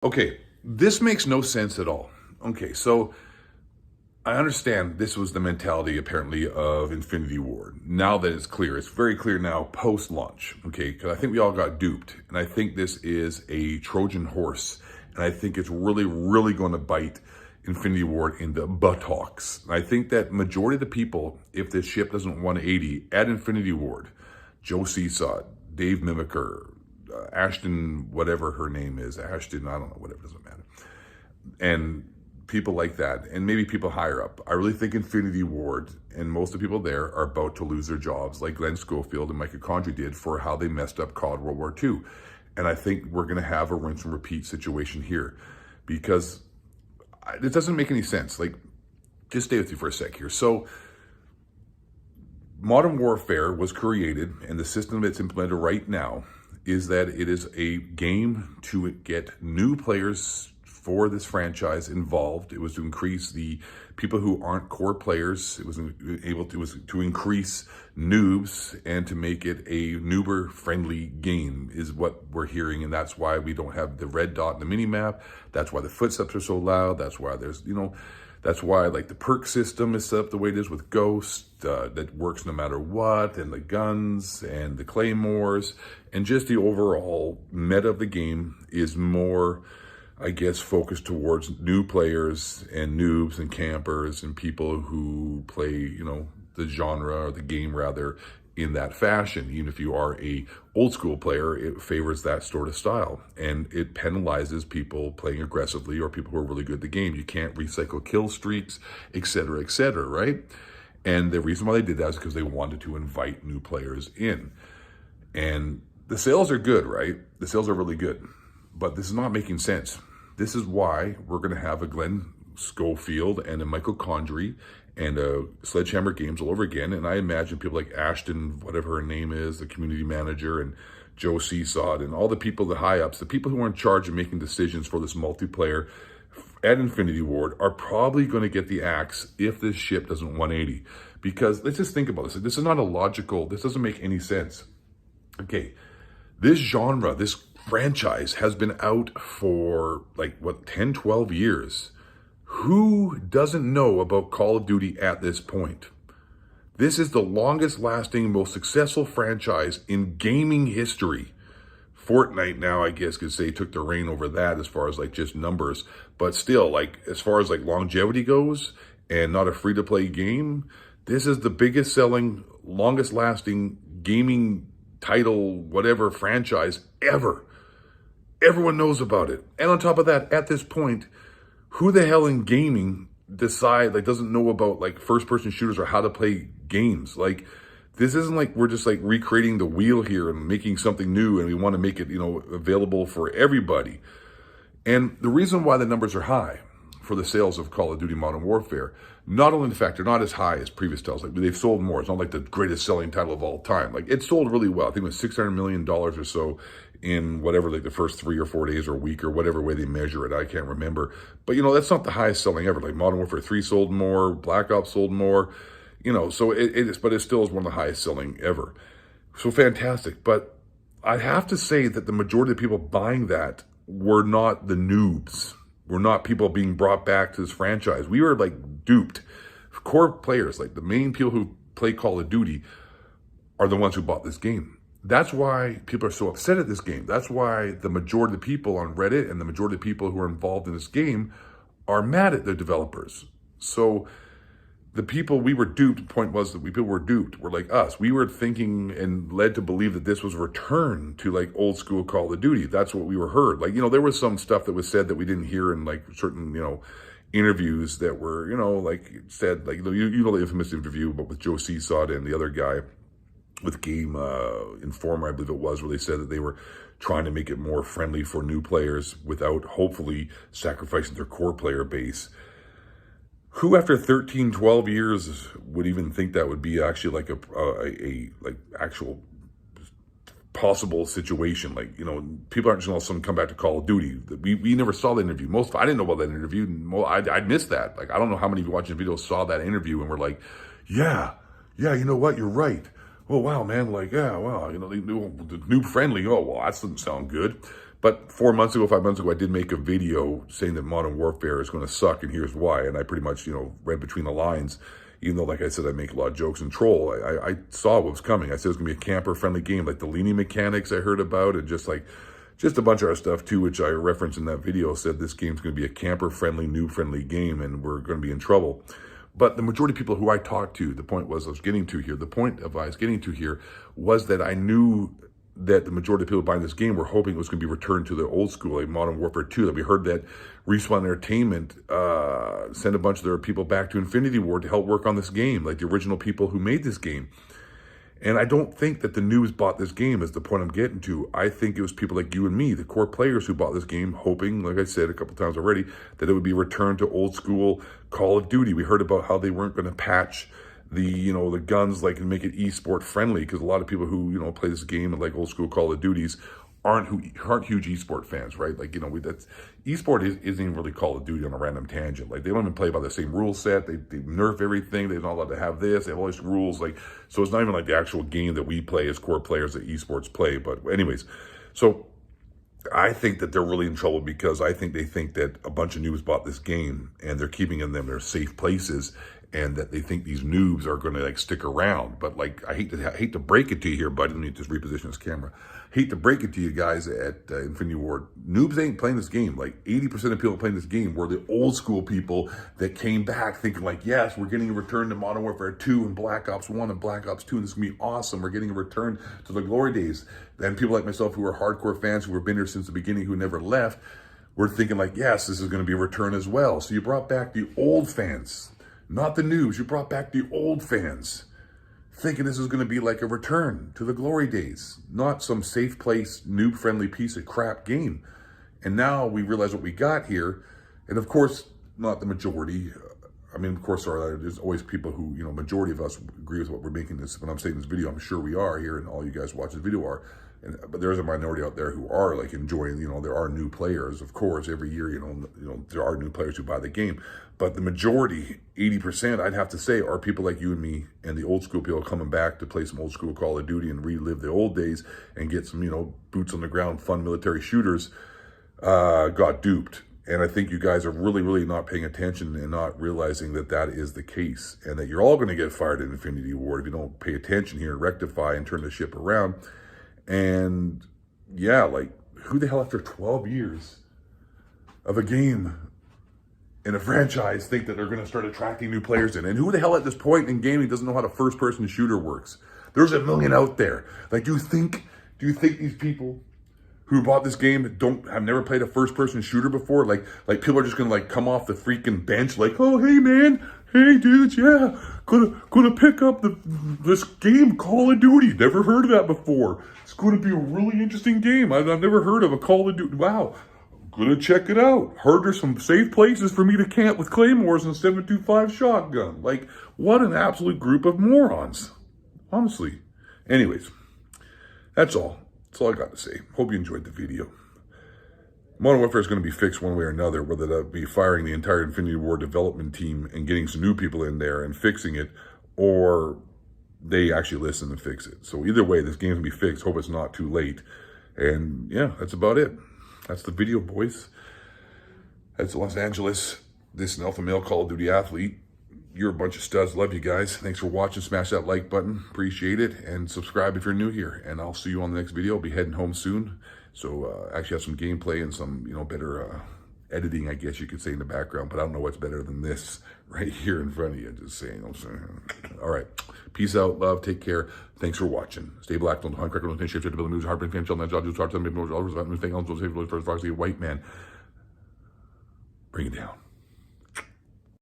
Okay, this makes no sense at all. Okay, so I understand this was the mentality apparently of Infinity Ward. Now that it's clear, it's very clear now post launch. Okay, because I think we all got duped. And I think this is a Trojan horse. And I think it's really, really going to bite Infinity Ward in the buttocks. And I think that majority of the people, if this ship doesn't 180 at Infinity Ward, Joe Seesaw, Dave Mimiker, Ashton, whatever her name is, Ashton, I don't know, whatever, doesn't matter. And people like that, and maybe people higher up. I really think Infinity Ward and most of the people there are about to lose their jobs, like Glenn Schofield and Mitochondria did for how they messed up COD World War II. And I think we're going to have a rinse and repeat situation here because it doesn't make any sense. Like, just stay with me for a sec here. So, Modern Warfare was created, and the system that's implemented right now is that it is a game to get new players for this franchise involved. It was to increase the people who aren't core players. It was to increase noobs and to make it a noober friendly game is what we're hearing. And that's why we don't have the red dot in the mini map. That's why the footsteps are so loud. That's why there's, that's why like the perk system is set up the way it is with Ghost, that works no matter what, and the guns and the claymores, and just the overall meta of the game is more, I guess, focused towards new players and noobs and campers and people who play, the genre or the game rather in that fashion. Even if you are a old school player, it favors that sort of style, and it penalizes people playing aggressively or people who are really good at the game. You can't recycle kill streaks, etc., right? And the reason why they did that is because they wanted to invite new players in. And the sales are good, right? The sales are really good, but this is not making sense. This is why we're going to have a Glenn Schofield and a Mitochondria and a Sledgehammer Games all over again. And I imagine people like Ashton, whatever her name is, the community manager, and Joe Seesaw, and all the people, the high-ups, the people who are in charge of making decisions for this multiplayer at Infinity Ward are probably going to get the axe if this ship doesn't 180. Because let's just think about this. This is not this doesn't make any sense. Okay, this genre, this franchise has been out for 10, 12 years. Who doesn't know about Call of Duty at this point? This is the longest lasting, most successful franchise in gaming history. Fortnite now, I guess, could say took the reign over that as far as just numbers. But still, as far as longevity goes and not a free-to-play game, this is the biggest selling, longest lasting gaming title, whatever franchise ever. Everyone knows about it. And on top of that, at this point, who the hell in gaming doesn't know about first-person shooters or how to play games? This isn't we're just recreating the wheel here and making something new and we want to make it, available for everybody. And the reason why the numbers are high for the sales of Call of Duty Modern Warfare, not only the fact they're not as high as previous titles, they've sold more. It's not the greatest selling title of all time. It sold really well. I think it was $600 million or so in whatever, the first 3 or 4 days or a week or whatever way they measure it. I can't remember. But, that's not the highest selling ever. Modern Warfare 3 sold more, Black Ops sold more, so it is, but it still is one of the highest selling ever. So fantastic. But I have to say that the majority of the people buying that were not the noobs. We're not people being brought back to this franchise. We were duped. Core players, the main people who play Call of Duty are the ones who bought this game. That's why people are so upset at this game. That's why the majority of the people on Reddit and the majority of the people who are involved in this game are mad at the developers. So the people we were duped, the point was that people were duped, were like us. We were thinking and led to believe that this was a return to old school Call of Duty. That's what we were heard. There was some stuff that was said that we didn't hear in certain, interviews that were, said, the infamous interview, but with Joe Seesaw and the other guy with Game Informer, I believe it was, where they said that they were trying to make it more friendly for new players without hopefully sacrificing their core player base. Who after 13, 12 years would even think that would be actually actual possible situation? People aren't just going to all of a sudden come back to Call of Duty. We never saw that interview. I didn't know about that interview. I missed that. I don't know how many of you watching the video saw that interview and were like, yeah, you know what? You're right. Oh, wow, man. Yeah, wow. The new friendly. Oh, well, that doesn't sound good. But 4 months ago, 5 months ago, I did make a video saying that Modern Warfare is going to suck, and here's why. And I pretty much, read between the lines, even though, like I said, I make a lot of jokes and troll. I saw what was coming. I said it was going to be a camper-friendly game, like the leaning mechanics I heard about, and just a bunch of other stuff, too, which I referenced in that video, said this game's going to be a camper-friendly, noob-friendly game, and we're going to be in trouble. But the majority of people who I talked to, the point was I was getting to here was that I knew that the majority of people buying this game were hoping it was going to be returned to the old school, like Modern Warfare 2. That we heard that Respawn Entertainment sent a bunch of their people back to Infinity Ward to help work on this game, like the original people who made this game. And I don't think that the news bought this game is the point I'm getting to. I think it was people like you and me, the core players who bought this game, hoping, like I said a couple times already, that it would be returned to old school Call of Duty. We heard about how they weren't going to patch the guns and make it esport friendly, because a lot of people who play this game and like old school Call of Duties aren't huge esport fans, right? That's esport isn't even really Call of Duty on a random tangent. Like, they don't even play by the same rule set. They nerf everything. They're not allowed to have this. They have all these rules. So it's not even like the actual game that we play as core players that esports play. But anyways, so I think that they're really in trouble, because I think they think that a bunch of noobs bought this game and they're keeping them in their safe places, and that they think these noobs are going to stick around. But I hate to break it to you here, buddy. Let me just reposition this camera. Hate to break it to you guys at Infinity Ward. Noobs ain't playing this game. 80% of people playing this game were the old school people that came back thinking yes, we're getting a return to Modern Warfare 2 and Black Ops 1 and Black Ops 2, and this is going to be awesome. We're getting a return to the glory days. And people like myself who are hardcore fans, who have been here since the beginning, who never left, were thinking yes, this is going to be a return as well. So you brought back the old fans, not the noobs. You brought back the old fans, thinking this is going to be like a return to the glory days, not some safe place, noob-friendly piece of crap game. And now we realize what we got here. And of course, not the majority. Of course, there's always people who, majority of us agree with what we're making this. When I'm saying this video, I'm sure we are here, and all you guys watch this video are. But there is a minority out there who are enjoying, there are new players, of course, every year, there are new players who buy the game. But the majority, 80%, I'd have to say, are people like you and me and the old school people coming back to play some old school Call of Duty and relive the old days and get some, boots on the ground, fun military shooters, got duped. And I think you guys are really, really not paying attention and not realizing that that is the case, and that you're all going to get fired in Infinity Ward if you don't pay attention here and rectify and turn the ship around. And yeah, who the hell after 12 years of a game in a franchise think that they're going to start attracting new players in? And who the hell at this point in gaming doesn't know how the first-person shooter works? There's a million out there. Do you think these people who bought this game have never played a first-person shooter before? People are just gonna come off the freaking bench oh, hey man, hey dudes, yeah, gonna pick up this game Call of Duty. Never heard of that before. It's gonna be a really interesting game. I've never heard of a Call of Duty. Wow, gonna check it out. Heard there's some safe places for me to camp with claymores and 7.25 shotgun. What an absolute group of morons, honestly. Anyways, that's all. That's all I got to say. Hope you enjoyed the video. Modern Warfare is going to be fixed one way or another, whether that be firing the entire Infinity Ward development team and getting some new people in there and fixing it, or they actually listen and fix it. So either way, this game's going to be fixed. Hope it's not too late. And yeah, that's about it. That's the video, boys. That's Los Angeles. This is an alpha male Call of Duty athlete. You're a bunch of studs. Love you guys. Thanks for watching. Smash that like button. Appreciate it. And subscribe if you're new here. And I'll see you on the next video. I'll be heading home soon. So actually have some gameplay and some, better editing, I guess you could say, in the background. But I don't know what's better than this right here in front of you. Just saying. All right. Peace out. Love. Take care. Thanks for watching. Stay black. Don't hunt. Crack. Don't shape. Shift. News. Heartbreak. Fam. Chill. Not job. Do hard. Tell me. All those things. First. Foxy. White man. Bring it down.